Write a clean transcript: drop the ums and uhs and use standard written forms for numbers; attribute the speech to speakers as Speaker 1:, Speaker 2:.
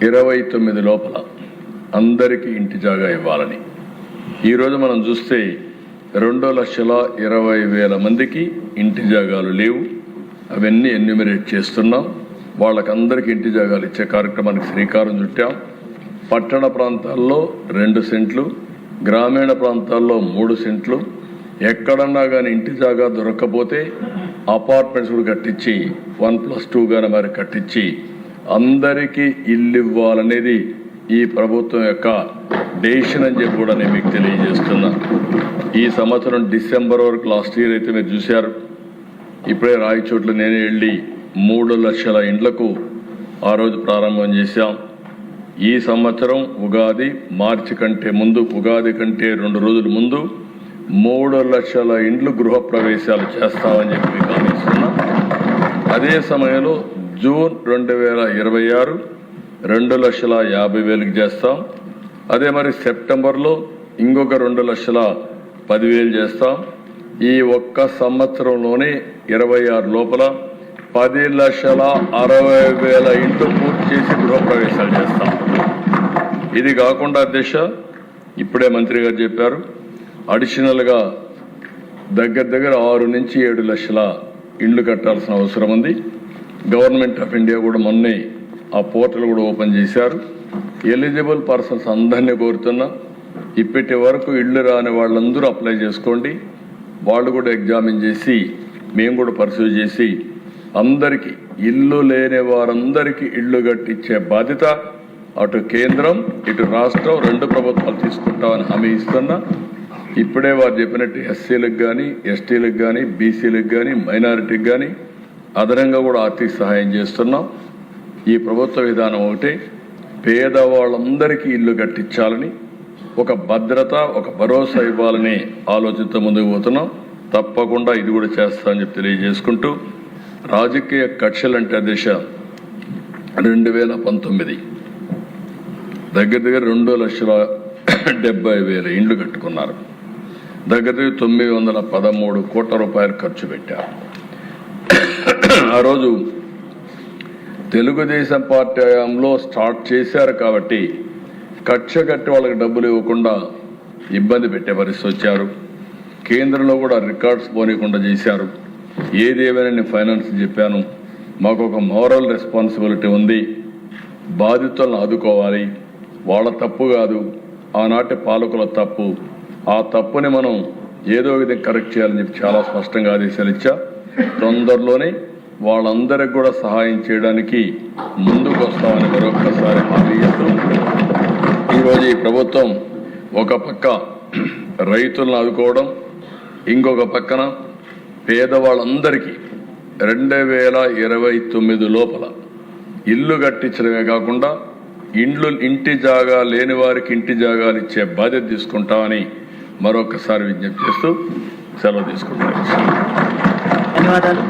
Speaker 1: 29 లోపల అందరికీ ఇంటి జాగా ఇవ్వాలని. ఈరోజు మనం చూస్తే 2,20,000 మందికి ఇంటి జాగాలు లేవు. అవన్నీ ఎన్యూమరేట్ చేస్తున్నాం. వాళ్ళకందరికీ ఇంటి జాగాలు ఇచ్చే కార్యక్రమానికి శ్రీకారం చుట్టాం. పట్టణ ప్రాంతాల్లో 2 సెంట్లు, గ్రామీణ ప్రాంతాల్లో 3 సెంట్లు. ఎక్కడన్నా కానీ ఇంటి జాగా దొరక్కపోతే అపార్ట్మెంట్స్ కూడా కట్టించి 1+2 గానే మరి కట్టించి అందరికీ ఇల్లు ఇవ్వాలనేది ఈ ప్రభుత్వం యొక్క డెసిషన్ అని చెప్పి కూడా నేను మీకు తెలియజేస్తున్నా. ఈ సంవత్సరం డిసెంబర్ వరకు లాస్ట్ ఇయర్ అయితే మీరు చూశారు. ఇప్పుడే రాయచోట్ల నేనే వెళ్ళి 3 లక్షల ఇండ్లకు ఆ రోజు ప్రారంభం చేశాం. ఈ సంవత్సరం ఉగాది మార్చి కంటే ముందు, ఉగాది కంటే 2 రోజుల ముందు 3 లక్షల ఇండ్లు గృహప్రవేశాలు చేస్తామని చెప్పి మీకు గమనిస్తున్నాం. అదే సమయంలో జూన్ 2026 2,50,000 చేస్తాం. అదే మరి సెప్టెంబర్లో ఇంకొక 2,10,000 చేస్తాం. ఈ ఒక్క సంవత్సరంలోనే 26 లోపల 10,60,000 ఇంట్లు పూర్తి చేసి గృహప్రవేశాలు చేస్తాం. ఇది కాకుండా అధ్యక్ష, ఇప్పుడే మంత్రి గారు చెప్పారు, అడిషనల్గా దగ్గర 6 నుంచి 7 లక్షల ఇండ్లు కట్టాల్సిన అవసరం ఉంది. గవర్నమెంట్ ఆఫ్ ఇండియా కూడా మొన్నే ఆ పోర్టల్ కూడా ఓపెన్ చేశారు. ఎలిజిబుల్ పర్సన్స్ అందరినీ కోరుతున్నా, ఇప్పటి వరకు ఇళ్ళు రాని వాళ్ళందరూ అప్లై చేసుకోండి. వాళ్ళు కూడా ఎగ్జామిన్ చేసి మేము కూడా పర్సూ చేసి అందరికీ, ఇల్లు లేని వారందరికీ ఇళ్ళు కట్టించే బాధ్యత అటు కేంద్రం ఇటు రాష్ట్రం 2 ప్రభుత్వాలు తీసుకుంటామని హామీ ఇస్తున్నా. ఇప్పుడే వారు చెప్పినట్టు ఎస్సీలకు కానీ, ఎస్టీలకు కానీ, బీసీలకు కానీ, మైనారిటీకి కానీ అదనంగా కూడా ఆర్థిక సహాయం చేస్తున్నాం. ఈ ప్రభుత్వ విధానం ఒకటే, పేదవాళ్ళందరికీ ఇల్లు కట్టించాలని, ఒక భద్రత, ఒక భరోసా ఇవ్వాలని ఆలోచనతో ముందుకు పోతున్నాం. తప్పకుండా ఇది కూడా చేస్తామని చెప్పి తెలియజేసుకుంటూ, రాజకీయ కక్షలంటే దిశ 2019 దగ్గర 2,70,000 ఇండ్లు కట్టుకున్నారు. దగ్గర 913 కోట్ల రూపాయలు ఖర్చు పెట్టారు. ఆ రోజు తెలుగుదేశం పార్టీ హయాంలో స్టార్ట్ చేశారు కాబట్టి కక్ష కట్టి వాళ్ళకి డబ్బులు ఇవ్వకుండా ఇబ్బంది పెట్టే పరిస్థితి వచ్చారు. కేంద్రంలో కూడా రికార్డ్స్ పోనీయకుండా చేశారు. ఏదేమైనా నేను ఫైనాన్స్ చెప్పాను, మాకు ఒక మోరల్ రెస్పాన్సిబిలిటీ ఉంది. బాధితులను ఆదుకోవాలి. వాళ్ళ తప్పు కాదు, ఆనాటి పాలకుల తప్పు. ఆ తప్పుని మనం ఏదో విధంగా కరెక్ట్ చేయాలని చెప్పి చాలా స్పష్టంగా ఆదేశాలు ఇచ్చా. తొందరలోనే వాళ్ళందరికి కూడా సహాయం చేయడానికి ముందుకు వస్తామని మరొకసారి హామీ ఇస్తూ, ఈరోజు ఈ ప్రభుత్వం ఒక పక్క రైతులను ఆదుకోవడం, ఇంకొక పక్కన పేదవాళ్ళందరికీ 2029 లోపల ఇల్లు కట్టించడమే కాకుండా ఇంటి జాగా లేని వారికి ఇంటి జాగాలు ఇచ్చే బాధ్యత తీసుకుంటామని మరొకసారి విజ్ఞప్తి చేస్తూ సెలవు తీసుకుంటాను.
Speaker 2: ధన్యవాదాలు.